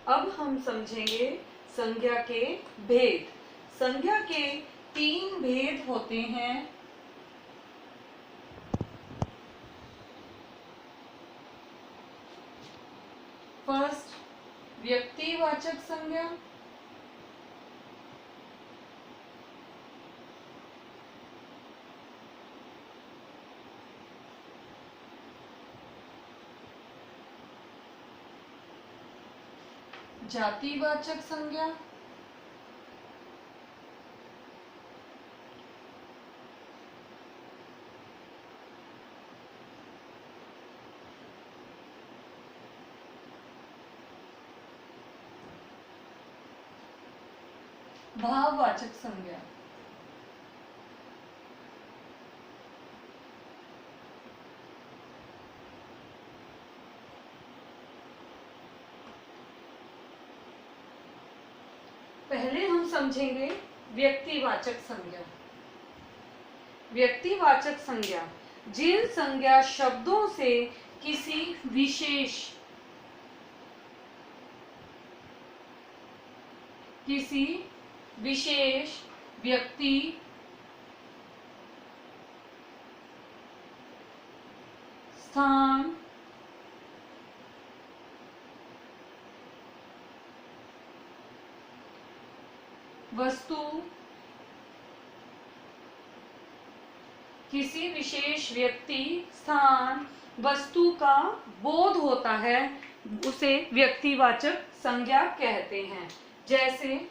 अब हम समझेंगे संज्ञा के भेद। संज्ञा के 3 भेद होते हैं। फर्स्ट, व्यक्तिवाचक संज्ञा। जातिवाचक संज्ञा। भाववाचक संज्ञा। पहले हम समझेंगे व्यक्तिवाचक संज्ञा। व्यक्तिवाचक संज्ञा जिन संज्ञा शब्दों से किसी विशेष व्यक्ति, स्थान, वस्तु, किसी विशेष व्यक्ति, स्थान, वस्तु का बोध होता है, उसे व्यक्तिवाचक संज्ञा कहते हैं। जैसे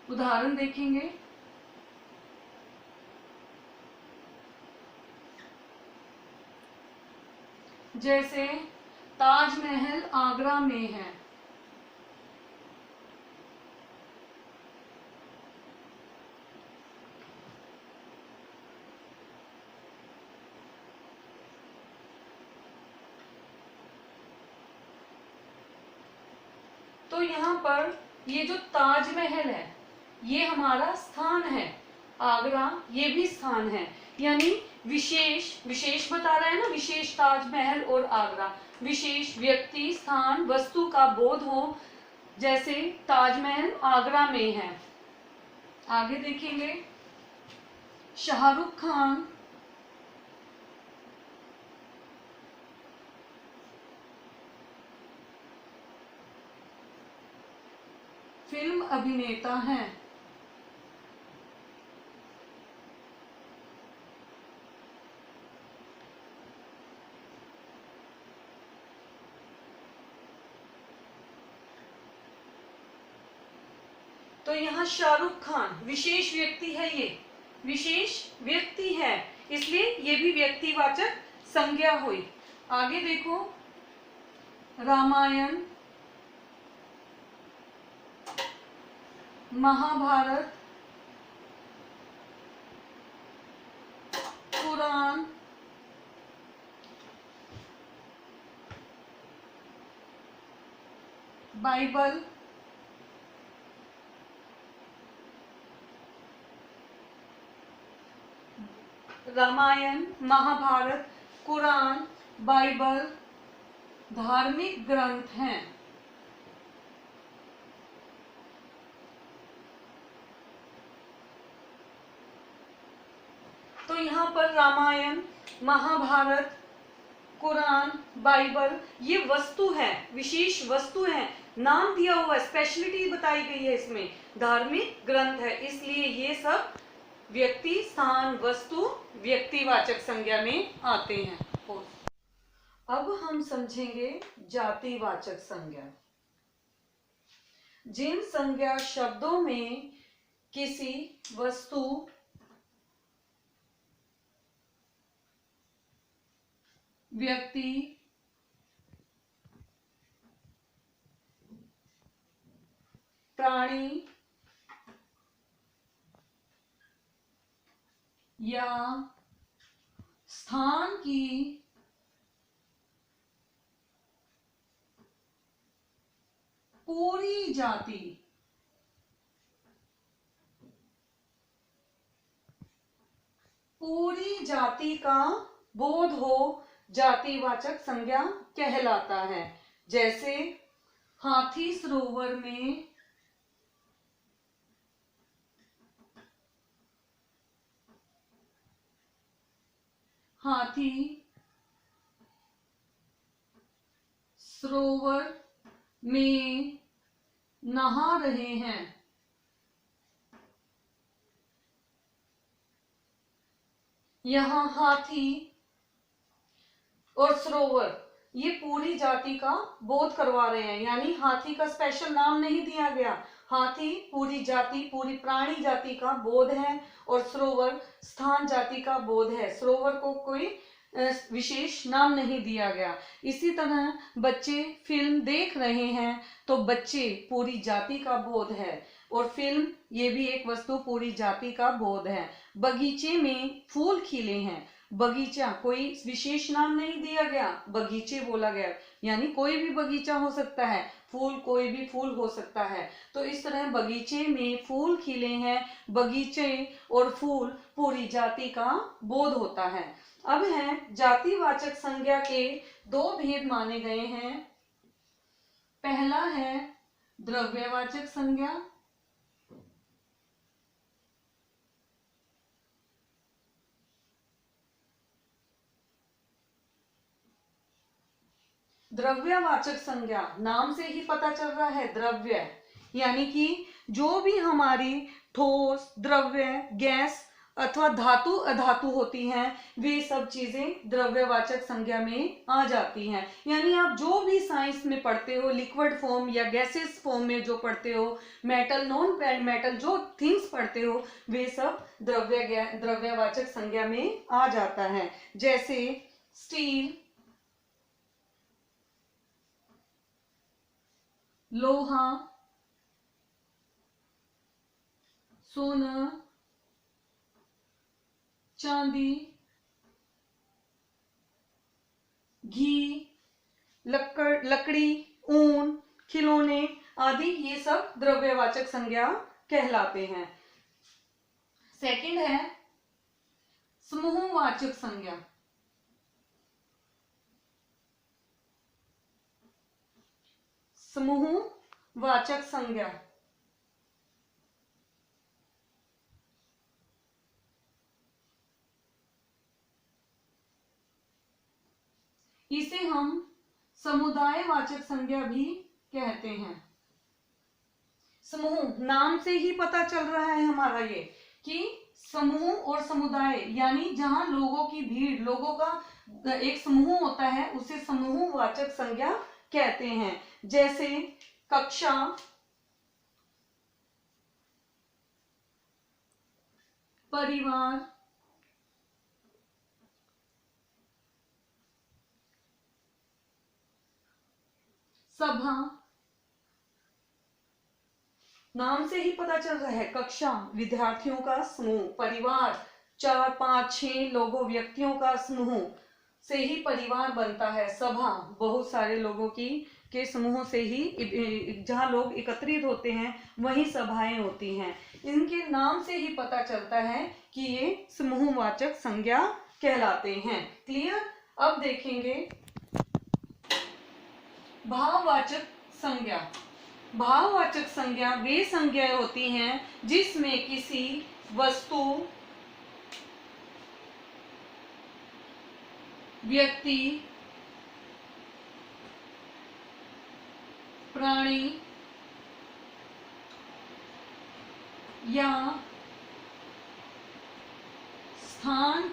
उदाहरण देखेंगे। जैसे ताजमहल आगरा में है। तो यहाँ पर ये जो ताजमहल है ये हमारा स्थान है, आगरा ये भी स्थान है, यानी विशेष बता रहा है ना, विशेष ताजमहल और आगरा, विशेष व्यक्ति, स्थान, वस्तु का बोध हो। जैसे ताजमहल आगरा में है। आगे देखेंगे, शाहरुख खान फिल्म अभिनेता हैं। तो यहाँ शाहरुख खान विशेष व्यक्ति है, ये विशेष व्यक्ति है, इसलिए ये भी व्यक्तिवाचक संज्ञा हुई। आगे देखो, रामायण, महाभारत, कुरान, बाइबल, रामायण, महाभारत, कुरान, बाइबल धार्मिक ग्रंथ हैं। तो यहाँ पर रामायण, महाभारत, कुरान, बाइबल ये वस्तु है, विशेष वस्तु है, नाम दिया हुआ, स्पेशलिटी बताई गई है, इसमें धार्मिक ग्रंथ है, इसलिए ये सब व्यक्ति, स्थान, वस्तु व्यक्तिवाचक संज्ञा में आते हैं। अब हम समझेंगे जातिवाचक संज्ञा। जिन संज्ञा शब्दों में किसी वस्तु, व्यक्ति, प्राणी या स्थान की पूरी जाति का बोध हो, जातिवाचक संज्ञा कहलाता है। जैसे हाथी सरोवर में हाथी सरोवर में नहा रहे हैं। यहाँ हाथी और सरोवर ये पूरी जाति का बोध करवा रहे हैं, यानी हाथी का स्पेशल नाम नहीं दिया गया। हाथी पूरी जाति, पूरी प्राणी जाति का बोध है और सरोवर स्थान जाति का बोध है। सरोवर को कोई विशेष नाम नहीं दिया गया। इसी तरह बच्चे फिल्म देख रहे हैं तो बच्चे पूरी जाति का बोध है और फिल्म ये भी एक वस्तु पूरी जाति का बोध है। बगीचे में फूल खिले हैं। बगीचा कोई विशेष नाम नहीं दिया गया, बगीचे बोला गया, यानी कोई भी बगीचा हो सकता है, फूल कोई भी फूल हो सकता है। तो इस तरह बगीचे में फूल खिले हैं, बगीचे और फूल पूरी जाति का बोध होता है। अब है जातिवाचक संज्ञा के दो भेद माने गए हैं। पहला है द्रव्यवाचक संज्ञा, द्रव्यवाचक संज्ञा नाम से ही पता चल रहा है, द्रव्य यानी कि जो भी हमारी ठोस, द्रव्य, गैस अथवा धातु अधातु होती हैं, वे सब चीजें द्रव्यवाचक संज्ञा में आ जाती हैं। यानी आप जो भी साइंस में पढ़ते हो, लिक्विड फॉर्म या गैसेस फॉर्म में जो पढ़ते हो, मेटल, नॉन मेटल जो थिंग्स पढ़ते हो, वे सब द्रव्यवाचक संज्ञा में आ जाता है। जैसे स्टील, लोहा, सोना, चांदी, घी, लकड़ी, ऊन, खिलौने आदि ये सब द्रव्यवाचक संज्ञा कहलाते हैं। सेकंड है समूहवाचक संज्ञा। समूहवाचक संज्ञा इसे हम समुदायवाचक संज्ञा भी कहते हैं। समूह नाम से ही पता चल रहा है हमारा ये कि समूह और समुदाय, यानी जहां लोगों की भीड़, लोगों का एक समूह होता है, उसे समूहवाचक संज्ञा कहते हैं। जैसे कक्षा, परिवार, सभा, नाम से ही पता चल रहा है, कक्षा विद्यार्थियों का समूह, परिवार 4, 5, 6 लोगों, व्यक्तियों का समूह से ही परिवार बनता है। सभा बहुत सारे लोगों की के समूह से ही, जहाँ लोग एकत्रित होते हैं वहीं सभाएं होती हैं। इनके नाम से ही पता चलता है कि ये समूहवाचक संज्ञा कहलाते हैं। क्लियर? अब देखेंगे भाववाचक संज्ञा। भाववाचक संज्ञा वे संज्ञाएं होती हैं जिसमें किसी वस्तु, व्यक्ति, प्राणी या स्थान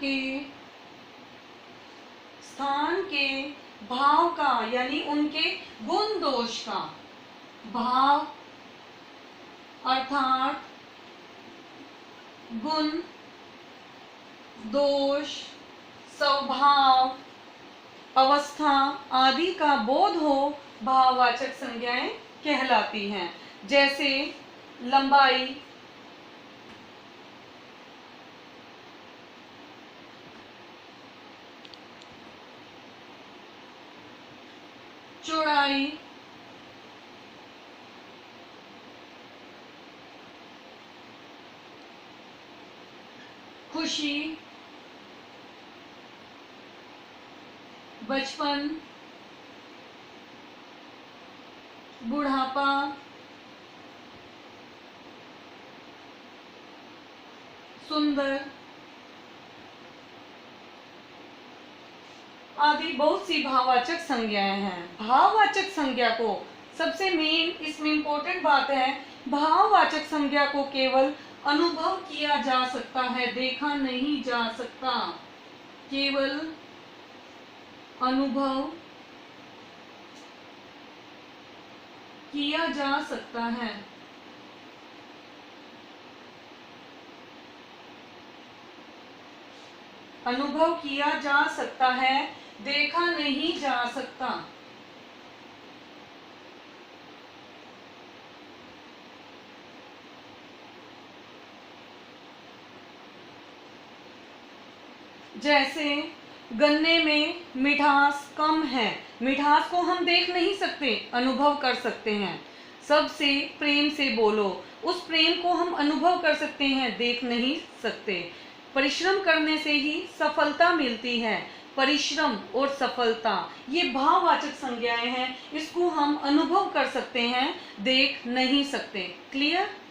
के भाव का, यानी उनके गुण दोष का, भाव अर्थात गुण, दोष, स्वभाव, अवस्था आदि का बोध हो, भाववाचक संज्ञाएं कहलाती हैं। जैसे लंबाई, चौड़ाई, खुशी, बचपन, बुढ़ापा, सुंदर आदि बहुत सी भाववाचक संज्ञाएं हैं। भाववाचक संज्ञा को सबसे मेन इसमें इंपॉर्टेंट बात है, भाववाचक संज्ञा को केवल अनुभव किया जा सकता है, देखा नहीं जा सकता। केवल अनुभव किया जा सकता है। अनुभव किया जा सकता है, देखा नहीं जा सकता। जैसे गन्ने में मिठास कम है, मिठास को हम देख नहीं सकते, अनुभव कर सकते हैं। सबसे प्रेम से बोलो, उस प्रेम को हम अनुभव कर सकते हैं, देख नहीं सकते। परिश्रम करने से ही सफलता मिलती है। परिश्रम और सफलता ये भाववाचक संज्ञाएं हैं, इसको हम अनुभव कर सकते हैं, देख नहीं सकते। क्लियर?